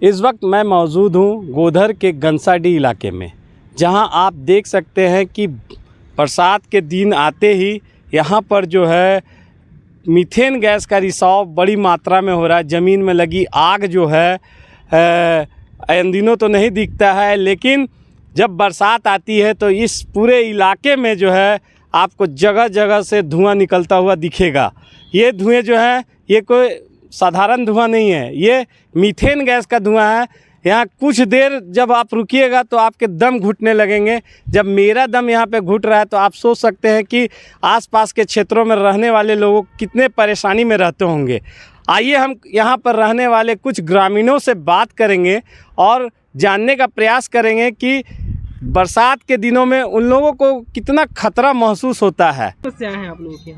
इस वक्त मैं मौजूद हूँ गोधर के गंसाडी इलाके में, जहाँ आप देख सकते हैं कि बरसात के दिन आते ही यहाँ पर जो है मीथेन गैस का रिसाव बड़ी मात्रा में हो रहा है। ज़मीन में लगी आग जो है इन दिनों तो नहीं दिखता है, लेकिन जब बरसात आती है तो इस पूरे इलाके में जो है आपको जगह जगह से धुआं निकलता हुआ दिखेगा। ये धुएं जो है ये कोई साधारण धुआं नहीं है, ये मीथेन गैस का धुआं है। यहाँ कुछ देर जब आप रुकिएगा तो आपके दम घुटने लगेंगे। जब मेरा दम यहाँ पे घुट रहा है तो आप सोच सकते हैं कि आसपास के क्षेत्रों में रहने वाले लोग कितने परेशानी में रहते होंगे। आइए हम यहाँ पर रहने वाले कुछ ग्रामीणों से बात करेंगे और जानने का प्रयास करेंगे कि बरसात के दिनों में उन लोगों को कितना खतरा महसूस होता है। समस्या है आप लोगों के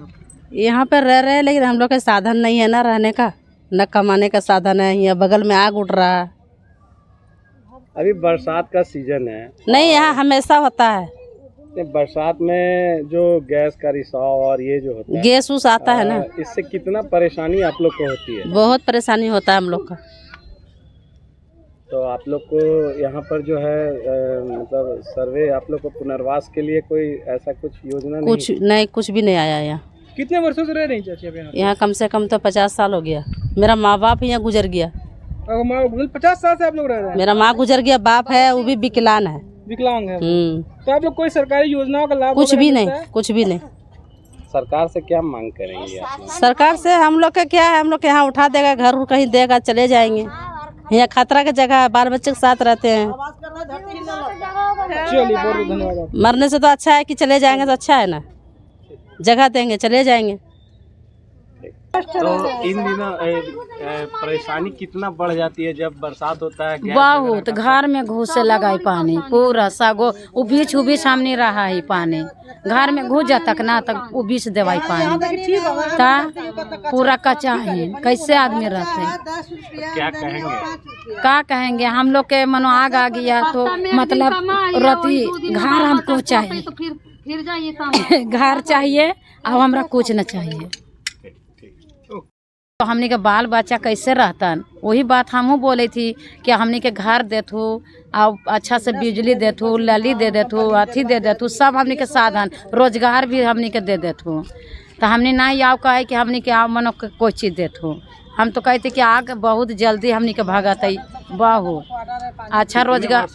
यहाँ पर रह रहे हैं, लेकिन हम लोग का साधन नहीं है ना रहने का, न कमाने का साधन है। यहाँ बगल में आग उठ रहा है। अभी बरसात का सीजन है। नहीं, यहाँ हमेशा होता है। बरसात में जो गैस का रिसाव और ये जो होता है, गैस उस आता है ना, इससे कितना परेशानी आप लोग को होती है? बहुत परेशानी होता है हम लोग का। तो आप लोग को यहाँ पर जो है मतलब सर्वे, आप लोग को पुनर्वास के लिए कोई ऐसा कुछ योजना नहीं? कुछ भी नहीं आया यहाँ। कितने वर्षों से रह रही चाची यहाँ कम से कम तो 50 साल हो गया। मेरा माँ बाप यहाँ गुजर गया। 50 साल से आप लोग रह रहे हैं? मेरा माँ गुजर गया, बाप है वो भी विकलांग है। विकलांग है। तो आप लोग कोई सरकारी योजनाओं का लाभ? कुछ भी नहीं। सरकार से क्या मांग करेंगे आप लोग? सरकार से हम लोग का क्या है, हम लोग यहाँ उठा देगा, घर कहीं देगा, चले जाएंगे। यहाँ खतरा की जगह है, बाल बच्चे के साथ रहते हैं। चलिए बहुत धन्यवाद। मरने से तो अच्छा है कि चले जाएंगे तो अच्छा है ना, जगह देंगे चले जाएंगे। तो इन दिनों परेशानी कितना बढ़ जाती है जब बरसात होता है? बहुत घर में घुसे लगा है पानी, पूरा सागो उबीच हमने रहा है पानी, घर में घुस जाता ना तक उबीच देवाई पानी ता पूरा कच्चा है। कैसे आदमी रहते? क्या कहेंगे हम लोग के मनो आग आ गया तो मतलब रति घर हमको चाहिए, घर चाहिए और हमरा कुछ न चाहिए। तो हमने के बाल बच्चा कैसे रहता? वही बात हमहू बोले थी कि हमने के घर देथू और अच्छा से बिजली देथू, लली दे देथू, अथी दे देथू, सब हमने के साधन रोजगार भी हमने के दे देथू। तो हमने नहीं आओ कहे कि हमने के आओ मनो कोई चीज़ देथू। हम तो कहते कि आग बहुत जल्दी हमने के भागत बहुत अच्छा रोजगार।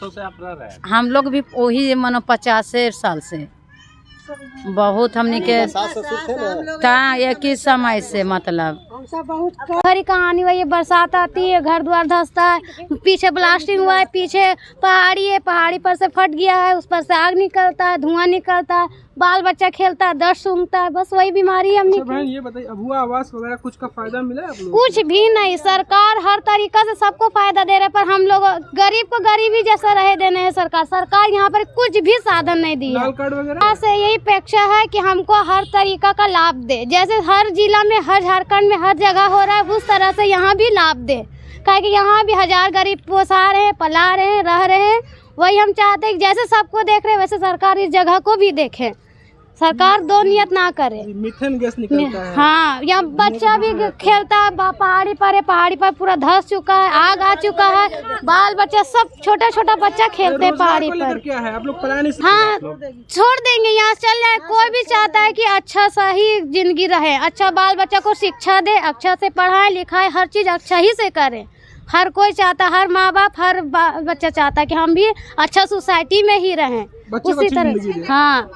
हम लोग भी वही मनो 50 साल से बहुत हमने के एक ही समय से मतलब हरी कहानी हुई है। बरसात आती है, घर द्वार धंसता है, पीछे ब्लास्टिंग हुआ है, पीछे पहाड़ी है, पहाड़ी पर से फट गया है, उस पर से आग निकलता है, धुआं निकलता है, बाल बच्चा खेलता है, दर्द सूंघता है, बस वही बीमारी है हमने। बहन ये बताइए, अबुआ आवास वगैरह कुछ का फायदा मिला है आप लोगों को? कुछ भी नहीं, सरकार हर तरीका से सबको फायदा दे रहा है, पर हम लोग गरीब को गरीबी जैसा रहे देने हैं। सरकार यहाँ पर कुछ भी साधन नहीं दी है। से यही अपेक्षा है कि हमको हर तरीका का लाभ दे, जैसे हर जिला में, हर झारखंड में हर जगह हो रहा है, उस तरह से यहाँ भी लाभ दे। क्या कि यहाँ भी हजार गरीब पोसा रहे हैं, पला रहे हैं, रह रहे हैं। वही हम चाहते हैं कि जैसे सबको देख रहे हैं वैसे सरकार इस जगह को भी देखे। सरकार दो नियत ना करे। मीथेन गैस निकलता है। हाँ, यहाँ बच्चा भी खेलता है, पहाड़ी पर है, पहाड़ी पर पूरा धंस चुका है, आग आ चुका है, बाल बच्चा सब छोटा बच्चा खेलते हैं पहाड़ी पर। क्या है आप लोग पलायन? हाँ, छोड़ देंगे, यहाँ चल जाए। कोई भी चाहता है कि अच्छा सही जिंदगी रहे, अच्छा बाल बच्चा को शिक्षा दे, अच्छा से पढ़ाए लिखाए, हर चीज अच्छा ही से करे। हर कोई चाहता, हर माँ बाप, हर बच्चा चाहता है कि हम भी अच्छा सोसाइटी में ही रहें उसी तरह। हाँ,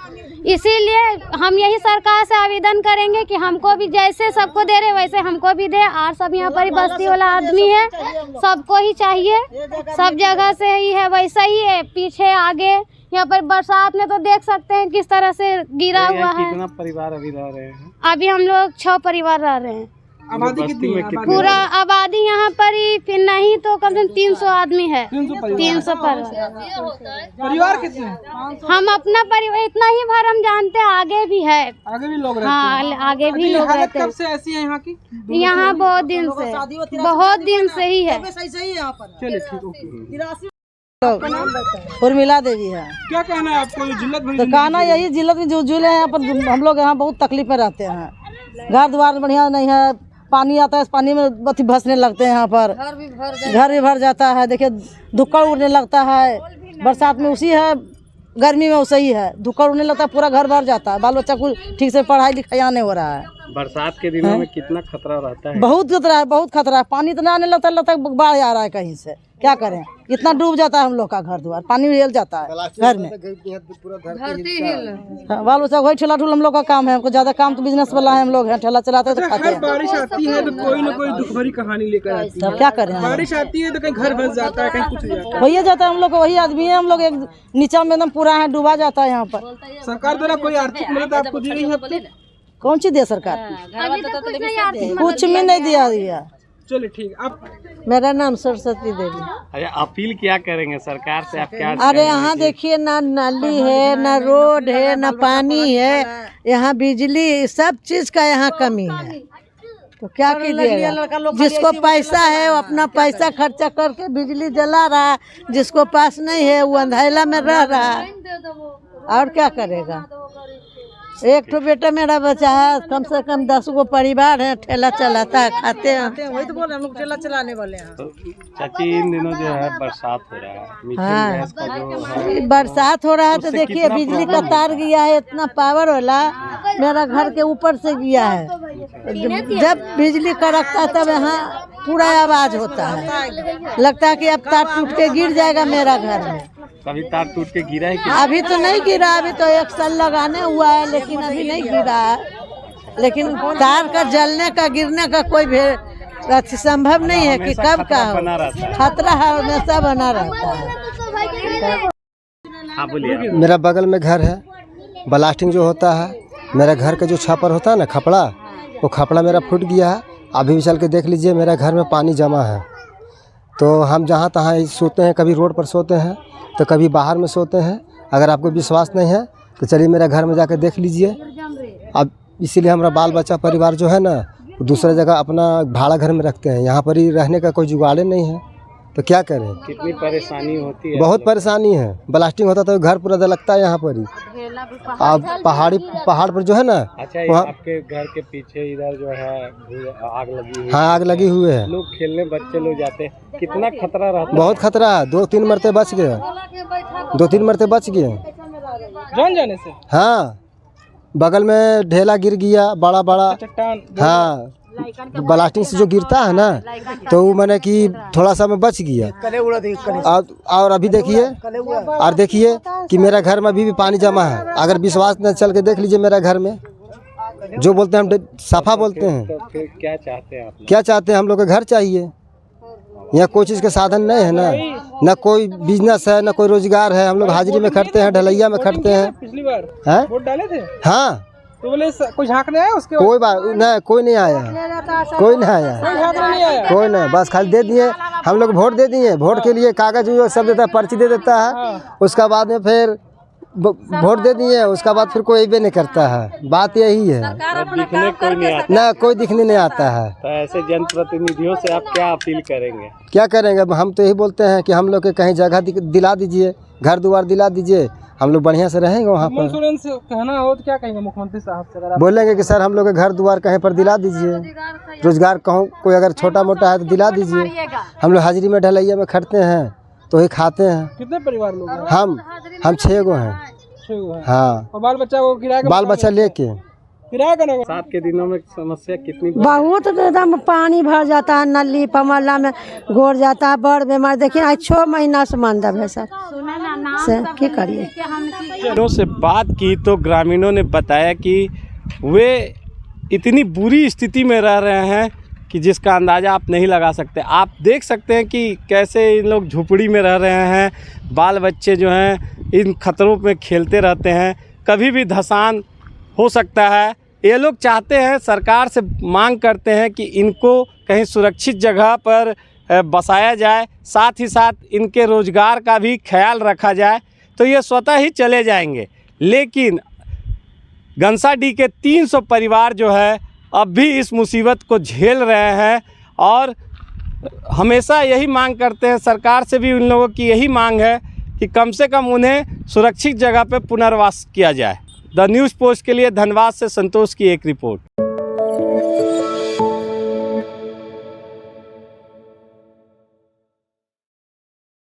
इसीलिए हम यही सरकार से आवेदन करेंगे कि हमको भी जैसे सबको दे रहे वैसे हमको भी दे। और सब यहाँ पर बस्ती वाला आदमी है, सबको ही चाहिए, सब जगह से ही है, वैसा ही है, पीछे आगे। यहाँ पर बरसात में तो देख सकते हैं किस तरह से गिरा हुआ है। कितना परिवार अभी रह रहे हैं? अभी हम लोग 6 परिवार रह रहे हैं। आबादी कितनी है? पूरा आबादी यहाँ पर ही फिर नहीं तो कम से कम 300 आदमी है। 300 परिवार कितने? हम अपना परिवार इतना ही भर हम जानते हैं, आगे भी है, आगे भी लोग रहते हैं। हाँ, आगे भी लोग रहते हैं। कब से ऐसी है यहाँ की? यहाँ बहुत दिन से ही है। चलिए ठीक, उर्मिला देवी है। क्या कहना है आपको? जिल्लत तो कहना यही, जिल्लत में जो झूले हैं यहाँ पर हम लोग यहाँ बहुत तकलीफ में रहते हैं। घर द्वार बढ़िया नहीं है, पानी आता है, पानी में बत्ती भसने लगते हैं यहाँ पर, घर भी भर जाता है। देखिए धुक्कड़ उड़ने लगता है, बरसात में उसी है, गर्मी में वैसे ही है, धुक्कड़ उड़ने लगता है, पूरा घर भर जाता है। बाल बच्चा को ठीक से पढ़ाई लिखाई नहीं हो रहा है। बरसात के दिनों में कितना खतरा रहता है? बहुत खतरा है, बहुत खतरा है। पानी इतना आने लगता है बाढ़ आ रहा है कहीं से, क्या करें, इतना डूब जाता है हम लोग का घर द्वार, पानी हिल जाता है घर में। बाल बच्चा वही ठेला ठुल हम लोग का काम है, हमको ज्यादा काम तो बिजनेस वाला है, हम लोग हैं ठेला चलाते हैं तो खाते हैं। बारिश आती है तो कोई ना कोई दुख भरी कहानी लेकर आती है। तब क्या करें, बारिश आती है तो कहीं घर भस जाता है, कहीं कुछ हो जाता है। वही जाता है, हम लोग वही आदमी है, हम लोग एक नीचा में एकदम पूरा है, डूबा जाता है यहाँ पर। सरकार द्वारा कोई आर्थिक मदद आपको दी गई है? कौन सी दिया सरकार? कुछ भी नहीं दिया। चलिए ठीक। आप मेरा नाम सरस्वती देवी। अरे अपील क्या करेंगे सरकार से, आप क्या? अरे यहाँ देखिए ना नाली है, ना रोड है, ना पानी है, यहाँ बिजली सब चीज का यहाँ कमी है। तो क्या कीजिएगा, जिसको पैसा है वो अपना पैसा खर्चा करके बिजली जला रहा है, जिसको पास नहीं है वो अंधेला में रह रहा है, और क्या करेगा। एक तो बेटा मेरा बच्चा है, कम से कम 10 गो परिवार है, ठेला चलाता है, खाते हैं। वही तो बोले हम लोग ठेला चलाने वाले हैं। तो चाची इन दिनों जो है बरसात हो रहा है, मीथेन गैस का जो है बरसात हो रहा है तो देखिए बिजली का तार गया है, इतना पावर वाला मेरा घर के ऊपर से गया है। जब बिजली कड़कता है तब यहाँ पूरा आवाज होता है, लगता है कि अब तार टूट के गिर जाएगा मेरा घर में। कभी तार टूट के गिरा है कि? अभी तो नहीं गिरा, अभी तो 1 साल लगाने हुआ है, लेकिन अभी नहीं गिरा है। लेकिन तार का जलने का गिरने का कोई भी संभव नहीं है कि कब का हो, खतरा है, हमेशा बना रहता है। हाँ बोलिए। मेरा बगल में घर है, ब्लास्टिंग जो होता है, मेरा घर का जो छापर होता है ना खपड़ा, वो खपड़ा मेरा फूट गया है। अभी भी चल के देख लीजिए, मेरा घर में पानी जमा है। तो हम जहाँ तहाँ सोते हैं, कभी रोड पर सोते हैं तो कभी बाहर में सोते हैं। अगर आपको विश्वास नहीं है तो चलिए मेरा घर में जाकर देख लीजिए। अब इसीलिए हमारा बाल बच्चा परिवार जो है ना दूसरे जगह अपना भाड़ा घर में रखते हैं, यहाँ पर ही रहने का कोई जुगाड़ नहीं है, तो क्या करें। कितनी परेशानी होती है? बहुत परेशानी है। ब्लास्टिंग होता तो घर पूरा दलकता है यहाँ पर ही। अब पहाड़ पर जो है ना, अच्छा वहाँ आपके घर के पीछे इधर जो है आग लगी हुई है। हाँ आग लगी हुई है, लोग खेलने बच्चे लोग जाते हैं, कितना खतरा रहता है? बहुत खतरा है। 2-3 मरते बच गए, 2-3 मरते बच गए जान जाने से। हाँ बगल में ढेला गिर गया बड़ा बड़ा, चट्टान। हाँ ब्लास्टिंग से जो गिरता है ना तो वो मैंने कि थोड़ा सा मैं बच गया। और अभी देखिए कि मेरा घर में अभी भी पानी जमा है। अगर विश्वास न चल के देख लीजिए मेरा घर में, जो बोलते हैं हम सफा बोलते हैं। तो फिर क्या चाहते हैं आप? क्या चाहते हैं, हम लोग का घर चाहिए। यहाँ कोई चीज़ के साधन नहीं है ना कोई बिजनेस है, ना कोई रोजगार है। हम लोग हाजिरी में खटते हैं, ढलैया में खटते हैं। पिछली बार हैं? वोट डाले थे? हाँ तो बोले कोई झांकने आया उसके? कोई बात नहीं, कोई नहीं आया, कोई नहीं आया, कोई झांकने नहीं आया, कोई नहीं। बस खाली दे दिए, हम लोग वोट दे दिए। वोट के लिए कागज सब देता है, पर्ची दे देता है। उसका बाद में फिर वोट दे दिए, उसका बाद फिर कोई भी नहीं करता है। बात यही है, दिखने कोई नहीं आता ना कोई दिखने नहीं आता है। तो ऐसे जनप्रतिनिधियों से आप क्या अपील करेंगे? क्या करेंगे, हम तो यही बोलते हैं कि हम लोग के कहीं जगह दिला दीजिए, घर द्वार दिला दीजिए, हम लोग बढ़िया से रहेंगे वहाँ पर। से कहना हो तो क्या कहेंगे मुख्यमंत्री साहब से? अगर बोलेंगे कि सर हम लोग के घर द्वार कहीं पर दिला दीजिए, रोजगार कहूँ कोई अगर छोटा मोटा है तो दिला दीजिए। हम लोग हाजिरी में ढलैया में खटते हैं तो ही खाते हैं। कितने परिवार लोग हैं? हम 6 गो हैं। 6 गो हैं। हाँ, और बाल बच्चा को किराया बाल बच्चा लेके। बरसात के दिनों में समस्या कितनी? बहुत एकदम पानी भर जाता है, नली पमला में घोर जाता है, बड़ बीमार। देखिए आज 6 महीना से मानदा है सर, क्या करिए। ग्रामीणों से बात की तो ग्रामीणों ने बताया कि वे इतनी बुरी स्थिति में रह रहे हैं कि जिसका अंदाज़ा आप नहीं लगा सकते। आप देख सकते हैं कि कैसे इन लोग झुपड़ी में रह रहे हैं, बाल बच्चे जो हैं इन खतरों में खेलते रहते हैं, कभी भी धसान हो सकता है। ये लोग चाहते हैं, सरकार से मांग करते हैं कि इनको कहीं सुरक्षित जगह पर बसाया जाए, साथ ही साथ इनके रोज़गार का भी ख्याल रखा जाए, तो ये स्वतः ही चले जाएंगे। लेकिन गंसाडीह के 300 परिवार जो है अब भी इस मुसीबत को झेल रहे हैं और हमेशा यही मांग करते हैं। सरकार से भी उन लोगों की यही मांग है कि कम से कम उन्हें सुरक्षित जगह पर पुनर्वास किया जाए। द न्यूज़ पोस्ट के लिए धनबाद से संतोष की एक रिपोर्ट।